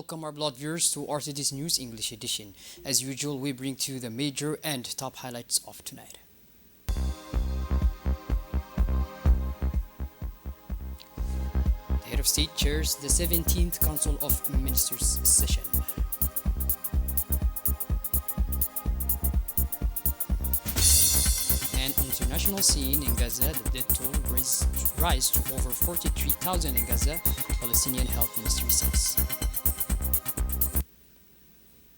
welcome our blood viewers to RTD's News English edition. As usual, we bring to you the major and top highlights of tonight. The head of state chairs the 17th Council of Ministers session. And international scene in Gaza, the death toll rise to over 43,000 in Gaza, Palestinian Health Ministry says.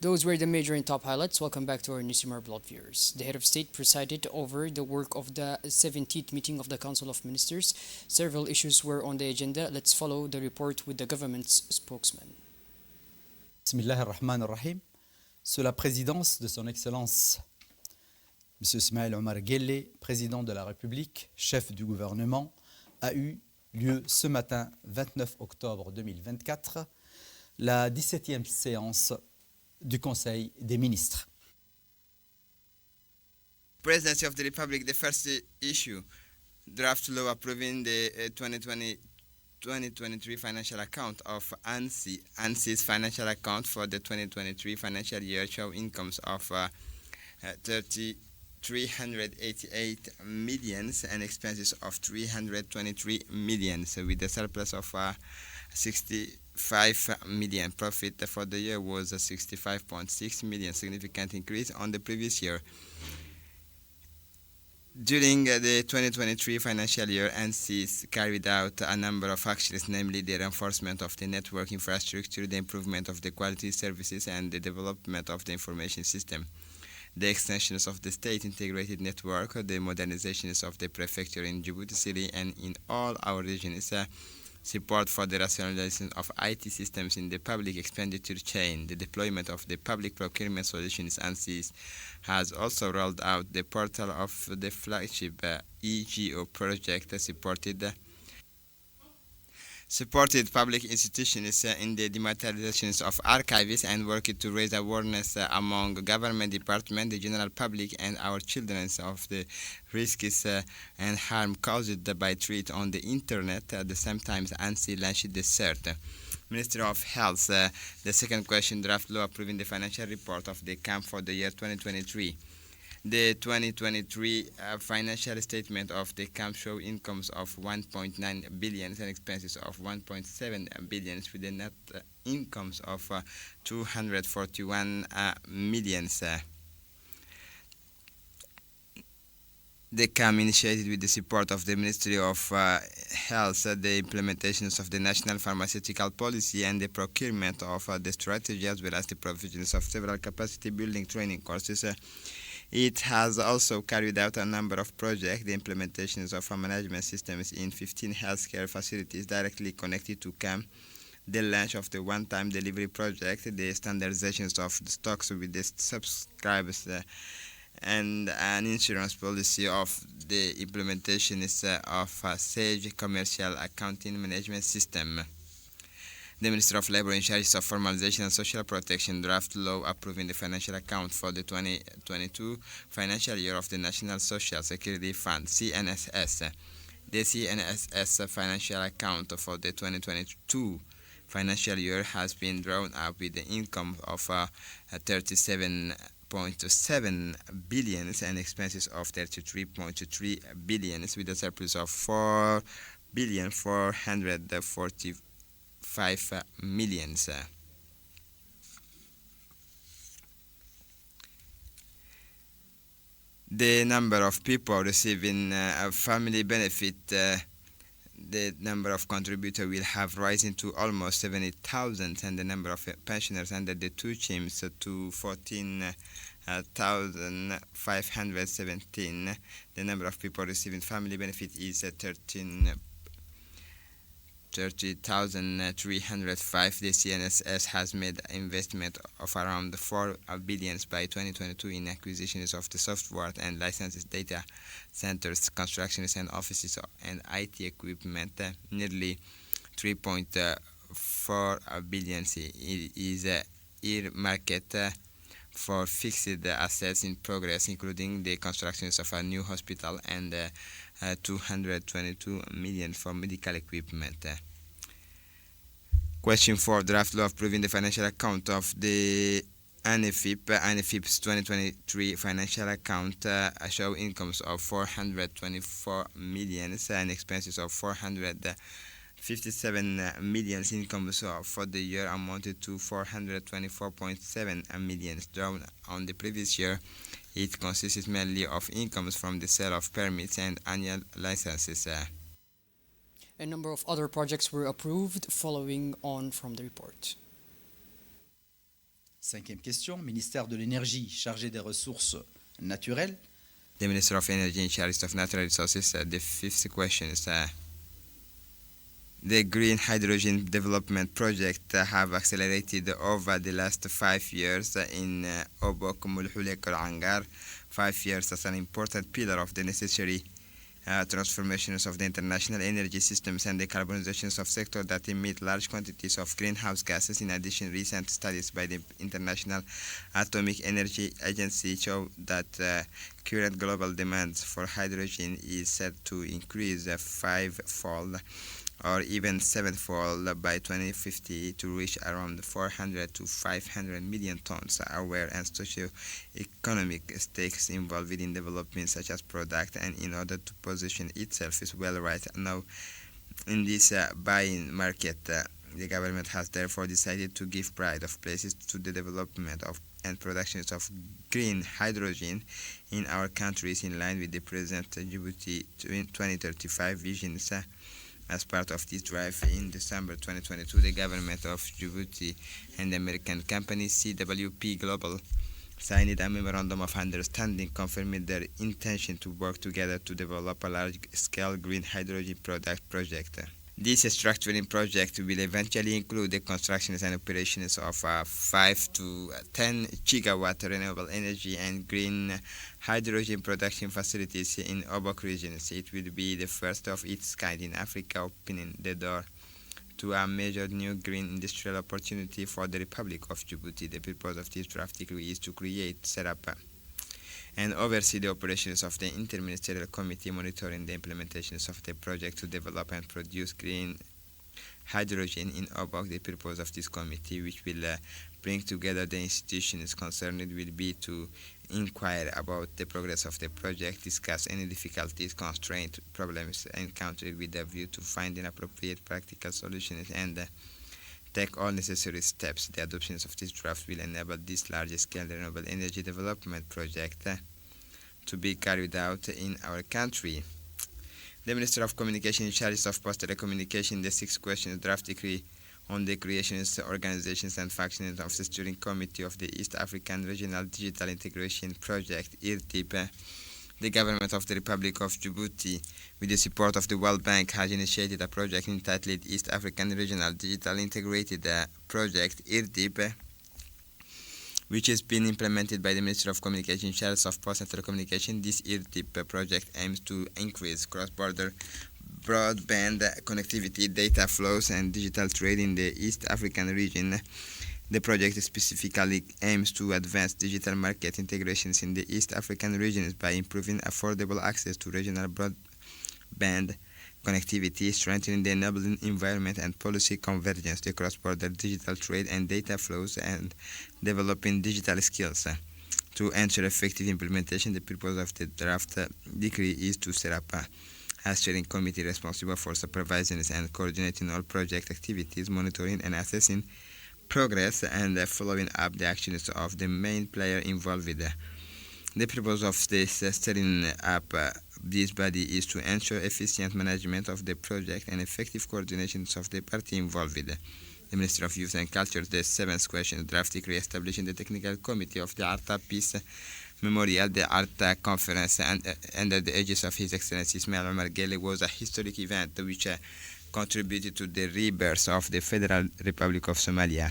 Those were the major and top highlights. Welcome back to our Newsroom Blood viewers. The head of state presided over the work of the 17th meeting of the Council of Ministers. Several issues were on the agenda. Let's follow the report with the government's spokesman. Bismillah ar-Rahman ar-Rahim. Sous la présidence de son Excellence M. Ismaël Omar Guelleh, président de la République, chef du gouvernement, a eu lieu ce matin 29 octobre 2024 la 17e séance du Conseil des ministres. Presidency of the Republic, the first issue, draft law approving the 2023 financial account of ANSI. ANSI's financial account for the 2023 financial year show incomes of 388 millions and expenses of 323 millions, with a surplus of 65 million. Profit for the year was 65.6 million, significant increase on the previous year. During the 2023 financial year, ANSI carried out a number of actions, namely the reinforcement of the network infrastructure, the improvement of the quality services, and the development of the information system, the extensions of the state integrated network, the modernizations of the prefecture in Djibouti City and in all our regions, support for the rationalization of IT systems in the public expenditure chain, the deployment of the public procurement solutions. ANSI has also rolled out the portal of the flagship EGO project, supported public institutions in the dematerializations of archives, and worked to raise awareness among government departments, the general public, and our children of the risks and harm caused by threat on the internet. At the same time, ANSI launched the CERT. Ministry of Health, the second question, draft law approving the financial report of the CAMP for the year 2023. The 2023 financial statement of the CAMP show incomes of 1.9 billion and expenses of 1.7 billion, with the net incomes of 241 million. The CAM initiated with the support of the Ministry of Health the implementations of the National Pharmaceutical Policy and the procurement of the strategy, as well as the provisions of several capacity building training courses. It has also carried out a number of projects, the implementations of management systems in 15 healthcare facilities directly connected to CAM, the launch of the one-time delivery project, the standardizations of the stocks with the subscribers, and an insurance policy of the implementation of a SAGE commercial accounting management system. The Minister of Labour in charge of formalization and social protection draft law approving the financial account for the 2022 financial year of the National Social Security Fund, CNSS. The CNSS financial account for the 2022 financial year has been drawn up with the income of 37.7 billion and expenses of 33.3 billion, with a surplus of 4,445 million. The number of people receiving a family benefit, the number of contributors will have risen to almost 70,000, and the number of pensioners under the two schemes to 14,517. The number of people receiving family benefit is 30,305. The CNSS has made an investment of around 4 billion by 2022 in acquisitions of the software and licenses, data centers, constructions and offices, and IT equipment. Nearly 3.4 billion is earmarked for fixed assets in progress, including the constructions of a new hospital, and 222 million for medical equipment. Question 4. Draft law approving the financial account of the ANFIP's 2023 financial account show incomes of 424 million and expenses of 457 million. Incomes for the year amounted to 424.7 million, down on the previous year. It consists mainly of incomes from the sale of permits and annual licenses. A number of other projects were approved following on from the report. Cinquième question, ministère de l'énergie chargé des ressources naturelles. The Minister of Energy in charge of natural resources. The fifth question is the green hydrogen development project have accelerated over the last 5 years in Obok Mulhulek Angar. 5 years as an important pillar of the necessary transformations of the international energy systems and decarbonizations of sectors that emit large quantities of greenhouse gases. In addition, recent studies by the International Atomic Energy Agency show that current global demand for hydrogen is set to increase five-fold or even sevenfold by 2050 to reach around 400 to 500 million tons. Aware and socio-economic stakes involved in developing such as product, and in order to position itself as well right now in this buying market, the government has therefore decided to give pride of places to the development of and productions of green hydrogen in our countries in line with the present Djibouti 2035 visions. As part of this drive, in December 2022, the government of Djibouti and the American company CWP Global signed a memorandum of understanding confirming their intention to work together to develop a large-scale green hydrogen project. This structuring project will eventually include the constructions and operations of 5 to 10 gigawatt renewable energy and green hydrogen production facilities in Obok regions. It will be the first of its kind in Africa, opening the door to a major new green industrial opportunity for the Republic of Djibouti. The purpose of this draft decree is to set up and oversee the operations of the Interministerial Committee monitoring the implementations of the project to develop and produce green hydrogen in Obok. The purpose of this committee, which will bring together the institutions concerned, will be to inquire about the progress of the project, discuss any difficulties, constraints, problems encountered with a view to finding appropriate practical solutions, and take all necessary steps. The adoption of this draft will enable this large-scale renewable energy development project to be carried out in our country. The Minister of Communication in charge of Post Telecommunication, the sixth question, draft decree on the creations, organizations, and functioning of the Steering Committee of the East African Regional Digital Integration Project, IRDIP. The government of the Republic of Djibouti, with the support of the World Bank, has initiated a project entitled East African Regional Digital Integrated Project, IRDIP, which has been implemented by the Ministry of Communication in charge of Post and Telecommunication. This IRDIP project aims to increase cross-border broadband connectivity, data flows, and digital trade in the East African region. The project specifically aims to advance digital market integrations in the East African regions by improving affordable access to regional broadband connectivity, strengthening the enabling environment and policy convergence, the cross-border digital trade and data flows, and developing digital skills. To ensure effective implementation, the purpose of the draft decree is to set up a steering committee responsible for supervising and coordinating all project activities, monitoring and assessing progress, and following up the actions of the main player involved. The purpose of this setting up this body is to ensure efficient management of the project and effective coordination of the party involved. The Minister of Youth and Culture, the seventh question, draft decree establishing the technical committee of the Arta Peace Memorial. The Arta Conference under the aegis of His Excellency Ismail Omar Guelleh was a historic event which contributed to the rebirth of the Federal Republic of Somalia,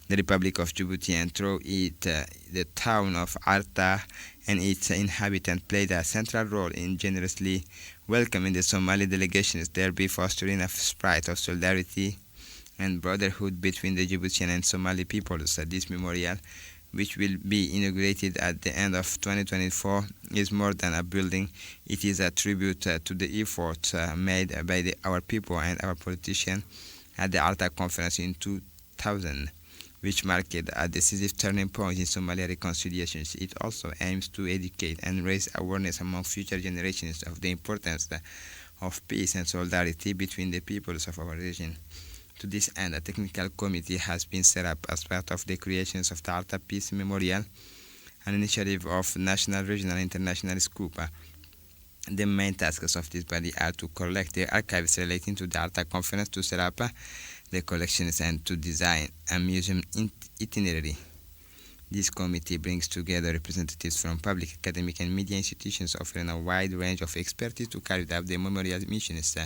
the Republic of Djibouti, and through it the town of Arta and its inhabitants played a central role in generously welcoming the Somali delegations, thereby fostering a spirit of solidarity and brotherhood between the Djiboutian and Somali peoples. This memorial, which will be inaugurated at the end of 2024, is more than a building. It is a tribute to the efforts made by our people and our politicians at the Alta Conference in 2000, which marked a decisive turning point in Somali reconciliations. It also aims to educate and raise awareness among future generations of the importance of peace and solidarity between the peoples of our region. To this end, a technical committee has been set up as part of the creations of the Alta Peace Memorial, an initiative of national, regional, and international scope. The main tasks of this body are to collect the archives relating to the Alta Conference, to set up the collections, and to design a museum itinerary. This committee brings together representatives from public, academic, and media institutions, offering a wide range of expertise to carry out the memorial missions.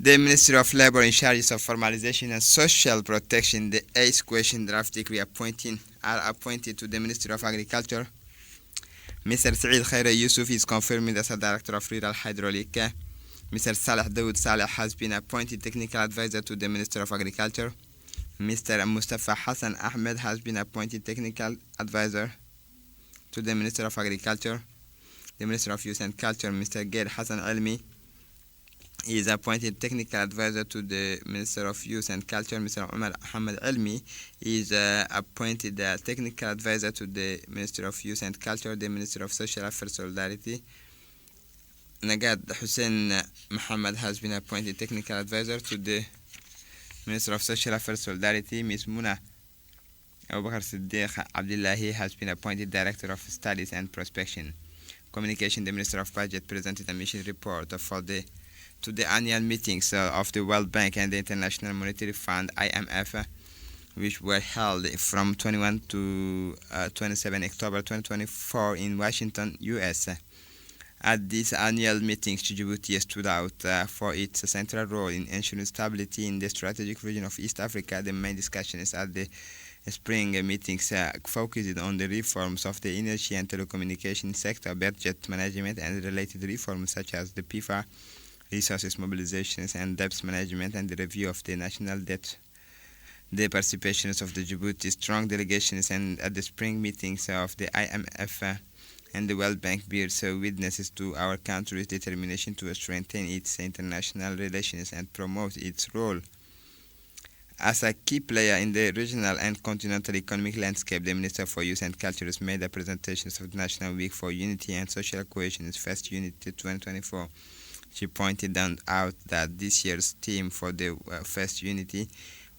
The Ministry of Labor in charge of formalization and social protection, the 8th question draft decree are appointed to the Ministry of Agriculture. Mr. Saeed Khaira Yusuf is confirmed as a Director of Rural Hydraulic. Mr. Saleh Dawood Saleh has been appointed Technical Advisor to the Minister of Agriculture. Mr. Mustafa Hassan Ahmed has been appointed Technical Advisor to the Minister of Agriculture. The Minister of Youth and Culture, Mr. Gaid Hassan Almi, is appointed Technical Advisor to the Minister of Youth and Culture. Mr. Umar Ahmed Almi is appointed Technical Advisor to the Minister of Youth and Culture. The Minister of Social Affairs Solidarity, Nagad Hussein Muhammad, has been appointed Technical Advisor to the Minister of Social Affairs Solidarity. Ms. Muna Abubakar Siddiq Abdullahi has been appointed Director of Studies and Prospection. Communication, the Minister of Budget presented a mission report to the annual meetings of the World Bank and the International Monetary Fund, IMF, which were held from 21 to 27 October 2024 in Washington, U.S. At these annual meetings, Djibouti stood out for its central role in ensuring stability in the strategic region of East Africa. The main discussions at the spring meetings focused on the reforms of the energy and telecommunication sector, budget management, and related reforms such as the PIFA, resources mobilizations, and debt management, and the review of the national debt. The participations of the Djibouti strong delegations and at the spring meetings of the IMF and the World Bank bears witnesses to our country's determination to strengthen its international relations and promote its role as a key player in the regional and continental economic landscape. The Minister for Youth and Culture has made the presentations of the National Week for Unity and Social Cohesion, First Unity 2024. She pointed out that this year's theme for the First Unity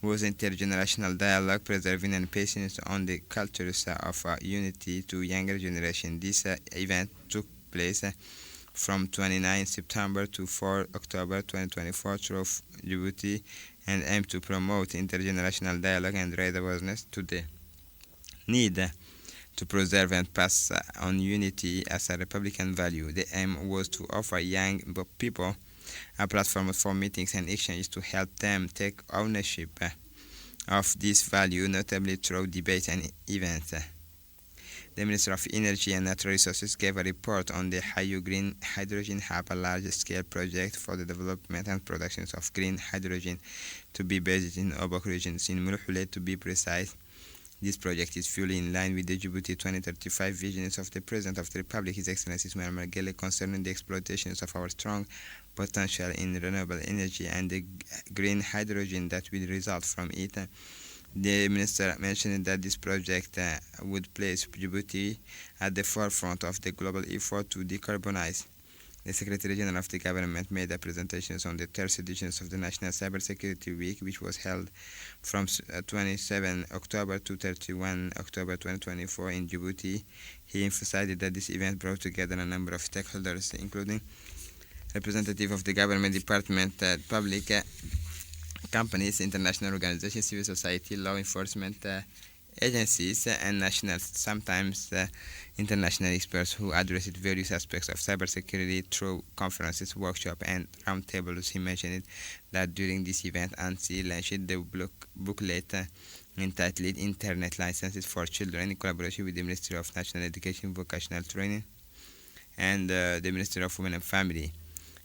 was intergenerational dialogue, preserving and passing on the cultures of unity to younger generation. This event took place from 29 September to 4 October 2024 throughout Djibouti and aimed to promote intergenerational dialogue and raise awareness to the need to preserve and pass on unity as a Republican value. The aim was to offer young people a platform for meetings and exchanges to help them take ownership of this value, notably through debates and events. The Minister of Energy and Natural Resources gave a report on the Hayu Green Hydrogen Hub, a large-scale project for the development and production of green hydrogen to be based in Obok regions, in Mulhule to be precise. This project is fully in line with the Djibouti 2035 visions of the President of the Republic, His Excellency Ismail Omar Guelleh, concerning the exploitations of our strong potential in renewable energy and the green hydrogen that will result from it. The Minister mentioned that this project would place Djibouti at the forefront of the global effort to decarbonize. The Secretary General of the Government made presentations on the third edition of the National Cybersecurity Week, which was held from 27 October to 31 October 2024 in Djibouti. He emphasized that this event brought together a number of stakeholders, including representatives of the government department, public companies, international organizations, civil society, law enforcement agencies, and national, sometimes international experts who addressed various aspects of cybersecurity through conferences, workshops, and roundtables. He mentioned that during this event, ANSI launched the booklet entitled Internet Licenses for Children in collaboration with the Ministry of National Education, Vocational Training, and the Ministry of Women and Family.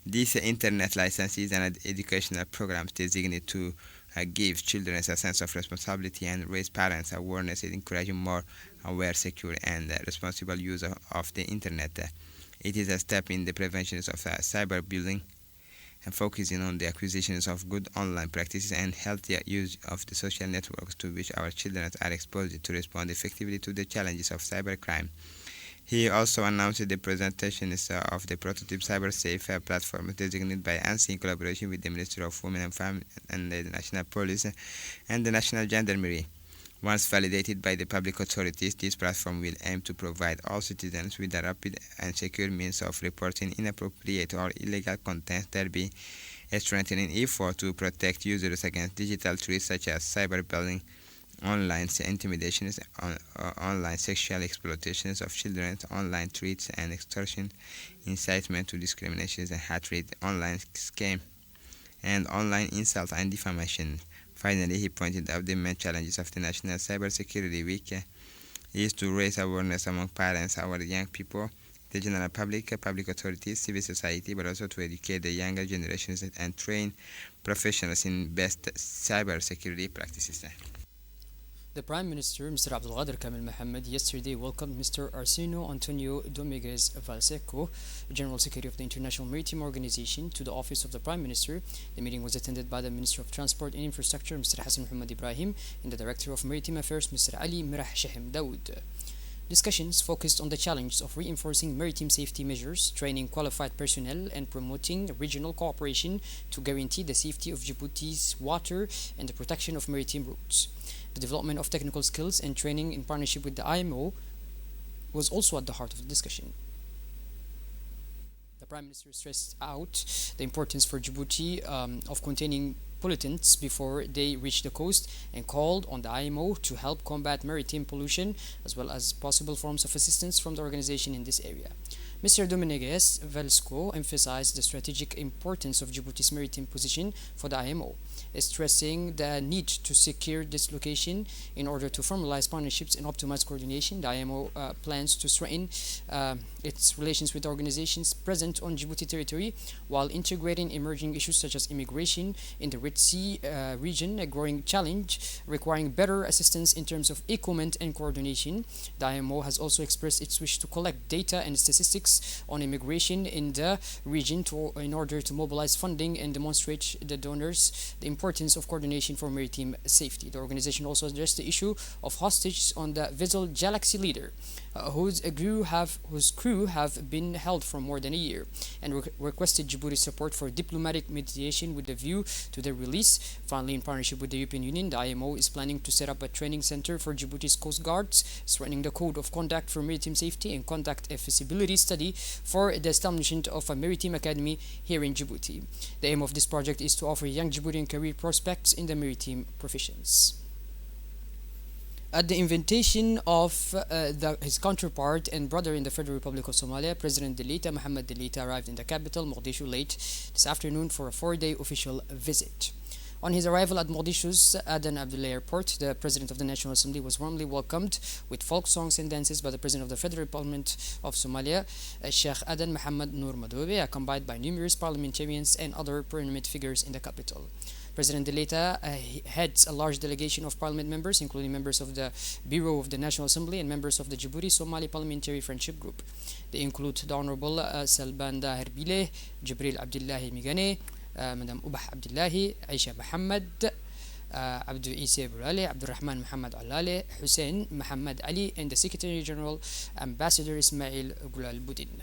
This internet license is an educational program designed to give children a sense of responsibility and raise parents' awareness, encouraging more aware, secure, and responsible use of the internet. It is a step in the prevention of cyberbullying and focusing on the acquisitions of good online practices and healthier use of the social networks to which our children are exposed to respond effectively to the challenges of cybercrime. He also announced the presentation of the prototype CyberSafe platform designated by ANSI in collaboration with the Ministry of Women and Family and the National Police and the National Gendarmerie. Once validated by the public authorities, this platform will aim to provide all citizens with a rapid and secure means of reporting inappropriate or illegal content, thereby strengthening effort to protect users against digital threats such as cyberbullying, online intimidations, online sexual exploitations of children, online threats and extortion, incitement to discrimination and hatred, online scam, and online insult and defamation. Finally, he pointed out the main challenges of the National Cybersecurity Week is to raise awareness among parents, our young people, the general public, public authorities, civil society, but also to educate the younger generations and train professionals in best cybersecurity practices. The Prime Minister, Mr. Abdulqadir Kamil Mohammed, yesterday welcomed Mr. Arsenio Antonio Dominguez Valseco, General Secretary of the International Maritime Organization, to the office of the Prime Minister. The meeting was attended by the Minister of Transport and Infrastructure, Mr. Hassan Muhammad Ibrahim, and the Director of Maritime Affairs, Mr. Ali Mirah Shahem Dawood. Discussions focused on the challenge of reinforcing maritime safety measures, training qualified personnel, and promoting regional cooperation to guarantee the safety of Djibouti's water and the protection of maritime routes. The development of technical skills and training in partnership with the IMO was also at the heart of the discussion. The Prime Minister stressed out the importance for Djibouti of containing pollutants before they reach the coast and called on the IMO to help combat maritime pollution as well as possible forms of assistance from the organization in this area. Mr. Dominguez Valseco emphasized the strategic importance of Djibouti's maritime position for the IMO, stressing the need to secure this location in order to formalize partnerships and optimize coordination. The IMO plans to strengthen its relations with organizations present on Djibouti territory while integrating emerging issues such as immigration in the Red Sea region, a growing challenge requiring better assistance in terms of equipment and coordination. The IMO has also expressed its wish to collect data and statistics on immigration in the region in order to mobilize funding and demonstrate the donors the importance of coordination for maritime safety. The organization also addressed the issue of hostages on the vessel Galaxy Leader, whose crew have been held for more than a year, and requested Djibouti's support for diplomatic mediation with a view to their release. Finally, in partnership with the European Union, the IMO is planning to set up a training center for Djibouti's Coast Guards, strengthening the code of conduct for maritime safety and conduct a feasibility study for the establishment of a maritime academy here in Djibouti. The aim of this project is to offer young Djiboutian career prospects in the maritime professions. At the invitation of his counterpart and brother in the Federal Republic of Somalia, President Delita Mohammed Delita arrived in the capital, Mogadishu, late this afternoon for a 4-day official visit. On his arrival at Mogadishu's Aden Abdullah Airport, the President of the National Assembly was warmly welcomed with folk songs and dances by the President of the Federal Parliament of Somalia, Sheikh Aden Mohammed Noor Madobe, accompanied by numerous parliamentarians and other prominent figures in the capital. President Delita heads a large delegation of parliament members, including members of the Bureau of the National Assembly and members of the Djibouti Somali Parliamentary Friendship Group. They include the Honorable Salbanda Herbile, Jibril Abdullahi Migane, Madam Ubah Abdullahi, Aisha Muhammad, Abdul Isa Bulale, Abdurrahman Muhammad Alale, Hussein Muhammad Ali, and the Secretary General Ambassador Ismail Gulal Budin.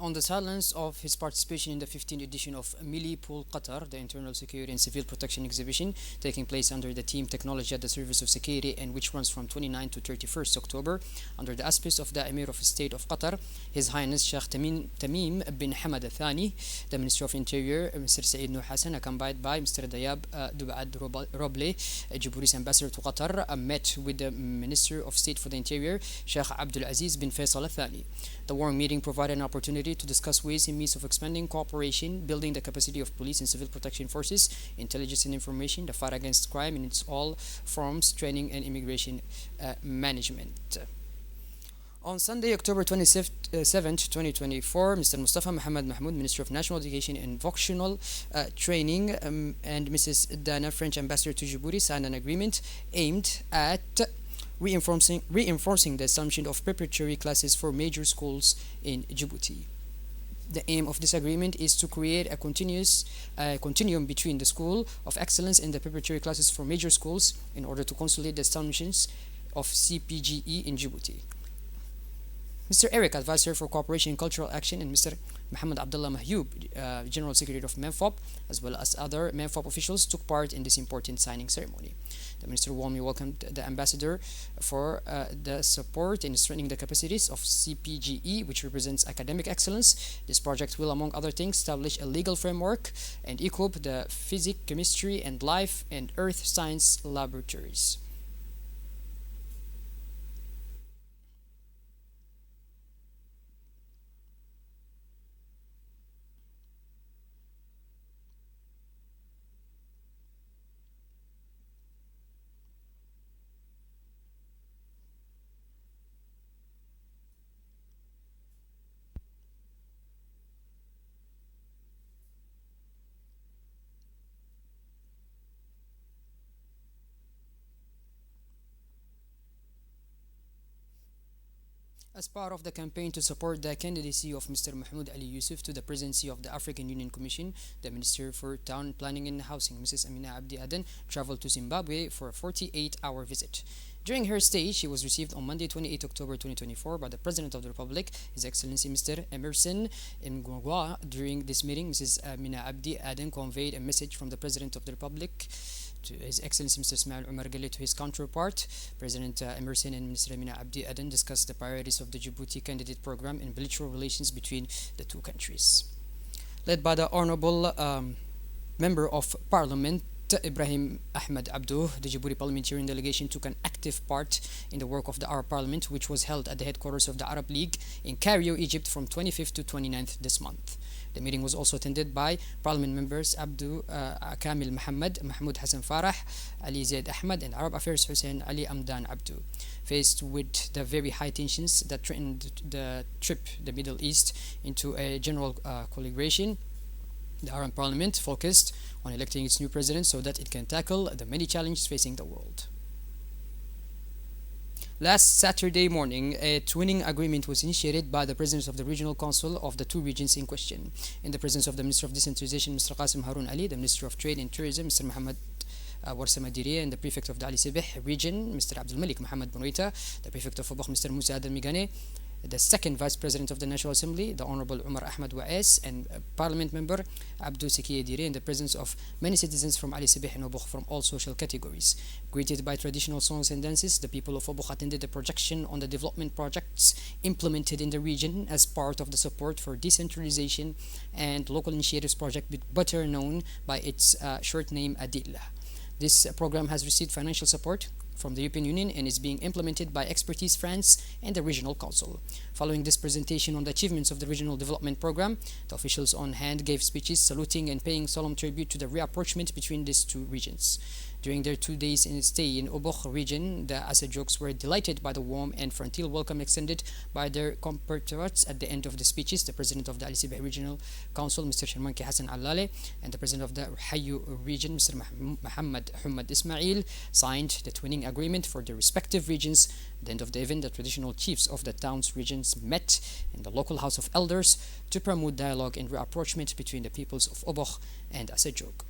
on the silence of his participation in the 15th edition of Millipool Qatar, the Internal Security and Civil Protection Exhibition, taking place under the theme Technology at the Service of Security, and which runs from 29 to 31st October, under the auspices of the Emir of State of Qatar, His Highness Sheikh Tamim bin Hamad Al Thani, the Minister of Interior, Mr. Saeed Nur Hassan, accompanied by Mr. Dayab Dubad Roble, Djibouti's ambassador to Qatar, met with the Minister of State for the Interior, Sheikh Abdul Aziz bin Faisal Al Thani. The warm meeting provided an opportunity to discuss ways and means of expanding cooperation, building the capacity of police and civil protection forces, intelligence and information, the fight against crime in its all forms, training and immigration management. On Sunday, October 27th, 2024, Mr. Mustafa Muhammad Mahmoud, Minister of National Education and Vocational Training, and Mrs. Dana, French Ambassador to Djibouti, signed an agreement aimed at reinforcing the establishment of preparatory classes for major schools in Djibouti. The aim of this agreement is to create a continuum between the School of Excellence and the preparatory classes for major schools in order to consolidate the establishments of CPGE in Djibouti. Mr. Eric, Advisor for Cooperation and Cultural Action, and Mr. Muhammad Abdullah Mahyoub, General Secretary of MENFOP, as well as other MENFOP officials, took part in this important signing ceremony. The Minister warmly welcomed the Ambassador for the support in strengthening the capacities of CPGE, which represents academic excellence. This project will, among other things, establish a legal framework and equip the physics, chemistry, and life and earth science laboratories. As part of the campaign to support the candidacy of Mr. Mahmoud Ali Yusuf to the presidency of the African Union Commission, the Minister for Town Planning and Housing, Mrs. Amina Abdi Aden, traveled to Zimbabwe for a 48-hour visit. During her stay, she was received on Monday, 28 October 2024, by the President of the Republic, His Excellency Mr. Emerson Mnangagwa. During this meeting, Mrs. Amina Abdi Aden conveyed a message from the President of the Republic to His Excellency Mr. Ismail Omar Guelleh to his counterpart. President Emerson and Mr. Amina Abdi Aden discussed the priorities of the Djibouti candidate program and bilateral relations between the two countries. Led by the Honorable Member of Parliament Ibrahim Ahmed Abdou, the Djibouti parliamentarian delegation took an active part in the work of the Arab Parliament, which was held at the headquarters of the Arab League in Cairo, Egypt from 25th to 29th this month. The meeting was also attended by Parliament members Abdou Kamil Mohammed, Mahmoud Hassan Farah, Ali Zaid Ahmed, and Arab Affairs Hussein Ali Amdan Abdou. Faced with the very high tensions that threatened the Middle East into a general conflagration, the Arab Parliament focused on electing its new president so that it can tackle the many challenges facing the world. Last Saturday morning, a twinning agreement was initiated by the presidents of the regional council of the two regions in question, in the presence of the Minister of Decentralization, Mr. Qasim Harun Ali, the Minister of Trade and Tourism, Mr. Muhammad Warsama Diriye, and the Prefect of the Ali Sibih region, Mr. Abdul Malik Muhammad Bonoita, the Prefect of Obokh, Mr. Musa Adel Migane, the second Vice President of the National Assembly, the Honorable Umar Ahmad Wa'es, and Parliament Member Abdou Sekiye Dire, in the presence of many citizens from Ali Sibih and Obokh from all social categories. Greeted by traditional songs and dances, the people of Obokh attended the projection on the development projects implemented in the region as part of the support for decentralization and local initiatives project, better known by its short name ADIL. This program has received financial support from the European Union and is being implemented by Expertise France and the Regional Council. Following this presentation on the achievements of the Regional Development Program, the officials on hand gave speeches saluting and paying solemn tribute to the rapprochement between these two regions. During their 2 days in stay in Obokh region, the Assajoks were delighted by the warm and frontal welcome extended by their compatriots. At the end of the speeches, the President of the Ali Sibih Regional Council, Mr. Sharmanki Hassan Allale, and the President of the Hayu region, Mr. Muhammad Humad Ismail, signed the twinning agreement for their respective regions. At the end of the event, the traditional chiefs of the town's regions met in the local House of Elders to promote dialogue and rapprochement between the peoples of Obokh and Assajok.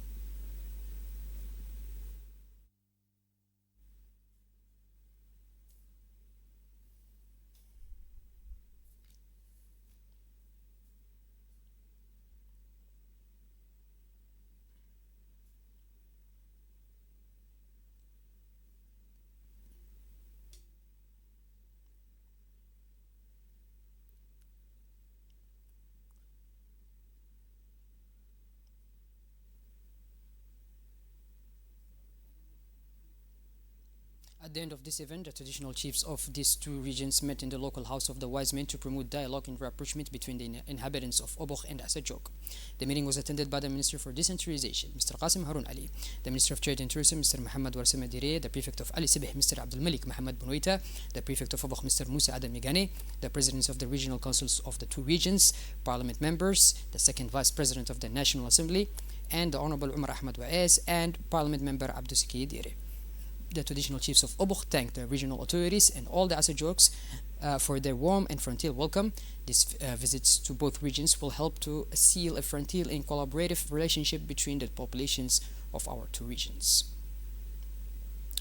At the end of this event, the traditional chiefs of these two regions met in the local house of the wise men to promote dialogue and rapprochement between the inhabitants of Obokh and Asajok. The meeting was attended by the Minister for Decentralization, Mr. Qasim Harun Ali, the Minister of Trade and Tourism, Mr. Mohammed Warsame Dire, the Prefect of Ali Sibih, Mr. Abdul Malik Mohammed Bunoita, the Prefect of Obokh, Mr. Musa Adam Migane, the Presidents of the Regional Councils of the two regions, Parliament members, the Second Vice President of the National Assembly, and the Honorable Umar Ahmad Waez and Parliament Member Abdul Saki Dire. The traditional chiefs of Obokh thanked the regional authorities and all the Asajoks for their warm and frontal welcome. These visits to both regions will help to seal a frontal and collaborative relationship between the populations of our two regions.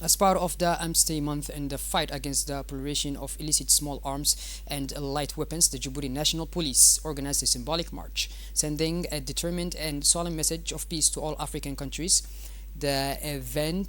As part of the Amstay month and the fight against the proliferation of illicit small arms and light weapons, the Djibouti National Police organized a symbolic march, sending a determined and solemn message of peace to all African countries. The event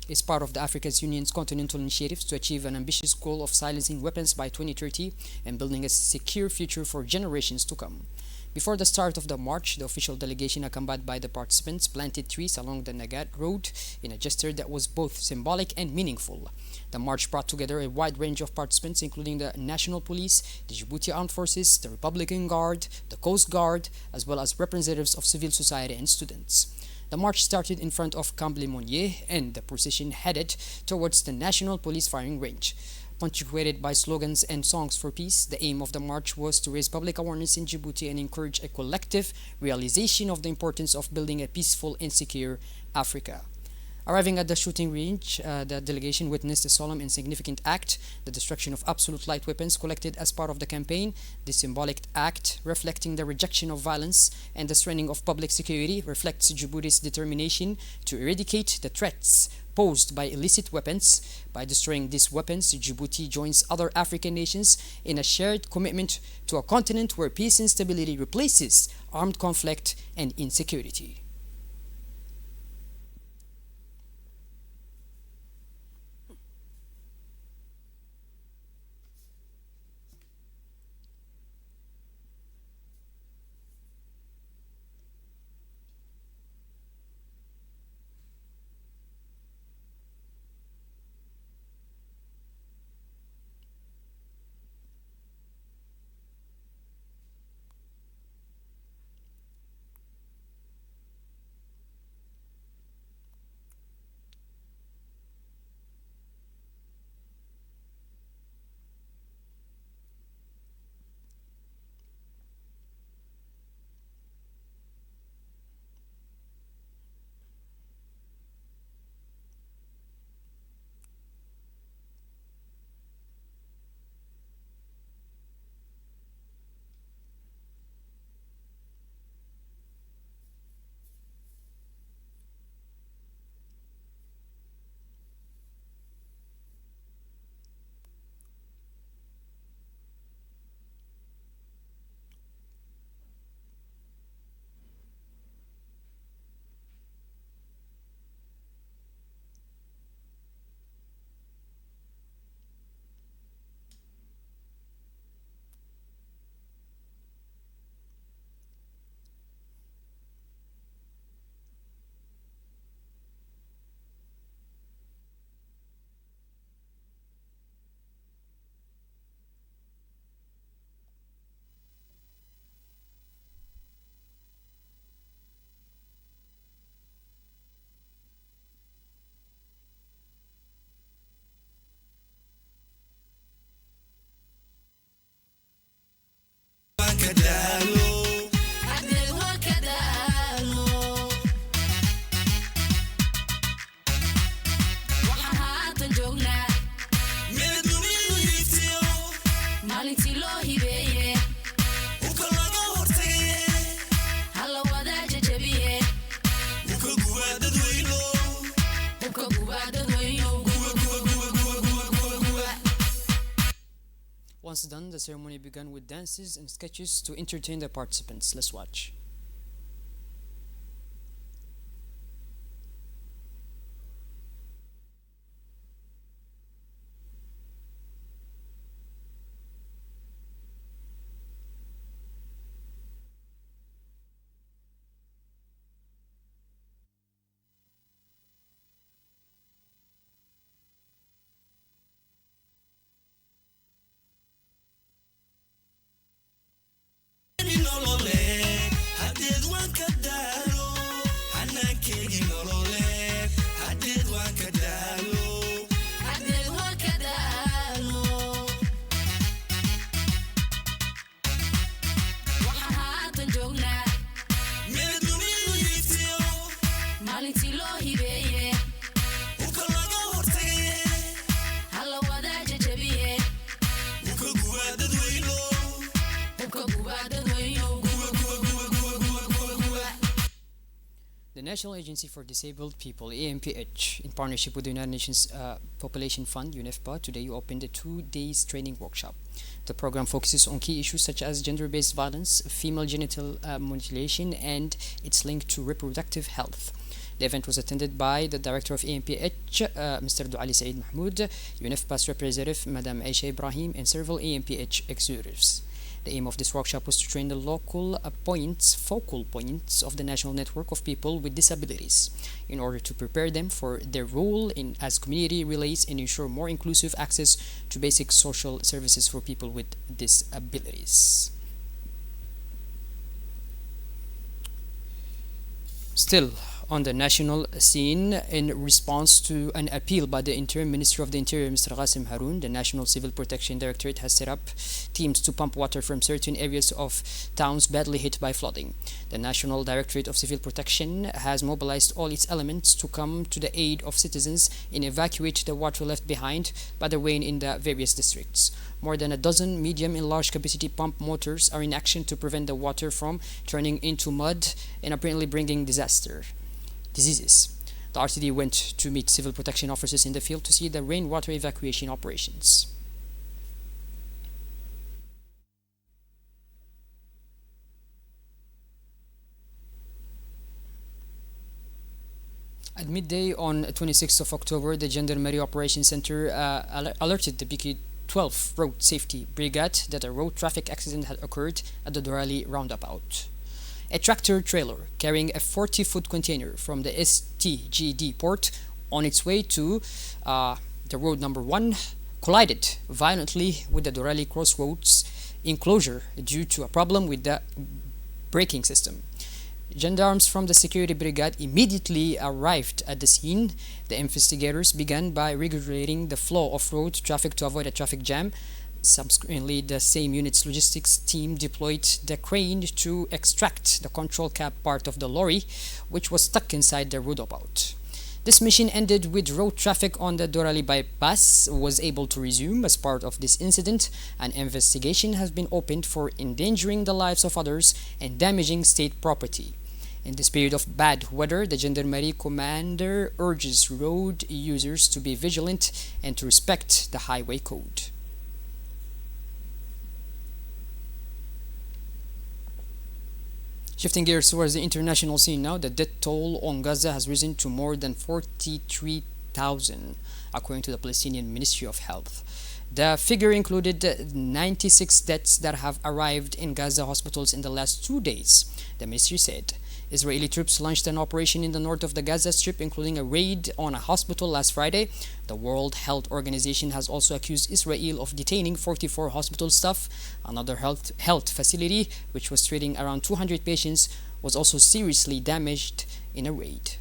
is part of the African Union's continental initiatives to achieve an ambitious goal of silencing weapons by 2030 and building a secure future for generations to come. Before the start of the march, the official delegation, accompanied by the participants, planted trees along the Nagat Road in a gesture that was both symbolic and meaningful. The march brought together a wide range of participants, including the National Police, the Djibouti Armed Forces, the Republican Guard, the Coast Guard, as well as representatives of civil society and students. The march started in front of Camp Lemonnier and the procession headed towards the National Police firing range. Punctuated by slogans and songs for peace, the aim of the march was to raise public awareness in Djibouti and encourage a collective realization of the importance of building a peaceful and secure Africa. Arriving at the shooting range, the delegation witnessed a solemn and significant act, the destruction of absolute light weapons collected as part of the campaign. This symbolic act, reflecting the rejection of violence and the strengthening of public security, reflects Djibouti's determination to eradicate the threats posed by illicit weapons. By destroying these weapons, Djibouti joins other African nations in a shared commitment to a continent where peace and stability replaces armed conflict and insecurity. Once done, the ceremony began with dances and sketches to entertain the participants. Let's watch. National Agency for Disabled People, AMPH, in partnership with the United Nations Population Fund, UNFPA, today opened a 2-day training workshop. The program focuses on key issues such as gender-based violence, female genital mutilation, and its link to reproductive health. The event was attended by the director of AMPH, Mr. Douali Saeed Mahmoud, UNFPA's representative, Madam Aisha Ibrahim, and several AMPH executives. The aim of this workshop was to train the local focal points of the national network of people with disabilities in order to prepare them for their role as community relays and ensure more inclusive access to basic social services for people with disabilities. Still, on the national scene, in response to an appeal by the Interim Minister of the Interior, Mr. Qasim Haroon, the National Civil Protection Directorate has set up teams to pump water from certain areas of towns badly hit by flooding. The National Directorate of Civil Protection has mobilized all its elements to come to the aid of citizens in evacuate the water left behind by the rain in the various districts. More than a dozen medium and large capacity pump motors are in action to prevent the water from turning into mud and apparently bringing diseases. The RTD went to meet civil protection officers in the field to see the rainwater evacuation operations. At midday on 26th of October, the Gendarmerie Operations Center alerted the BK-12 Road Safety Brigade that a road traffic accident had occurred at the Dorali roundabout. A tractor-trailer carrying a 40-foot container from the STGD port on its way to the road number 1 collided violently with the Dorali Crossroads enclosure due to a problem with the braking system. Gendarmes from the security brigade immediately arrived at the scene. The investigators began by regulating the flow of road traffic to avoid a traffic jam. Subsequently, the same unit's logistics team deployed the crane to extract the control cab part of the lorry, which was stuck inside the roundabout. This mission ended with road traffic on the Dorali bypass was able to resume. As part of this incident, an investigation has been opened for endangering the lives of others and damaging state property. In this period of bad weather, the Gendarmerie commander urges road users to be vigilant and to respect the highway code. Shifting gears towards the international scene now, the death toll on Gaza has risen to more than 43,000, according to the Palestinian Ministry of Health. The figure included 96 deaths that have arrived in Gaza hospitals in the last 2 days, the ministry said. Israeli troops launched an operation in the north of the Gaza Strip, including a raid on a hospital last Friday. The World Health Organization has also accused Israel of detaining 44 hospital staff. Another health facility, which was treating around 200 patients, was also seriously damaged in a raid.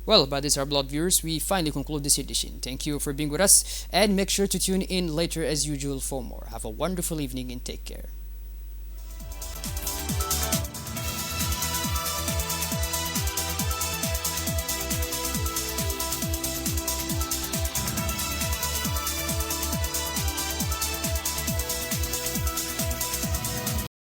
Well, by this, our blood viewers, we finally conclude this edition. Thank you for being with us, and make sure to tune in later as usual for more. Have a wonderful evening and take care.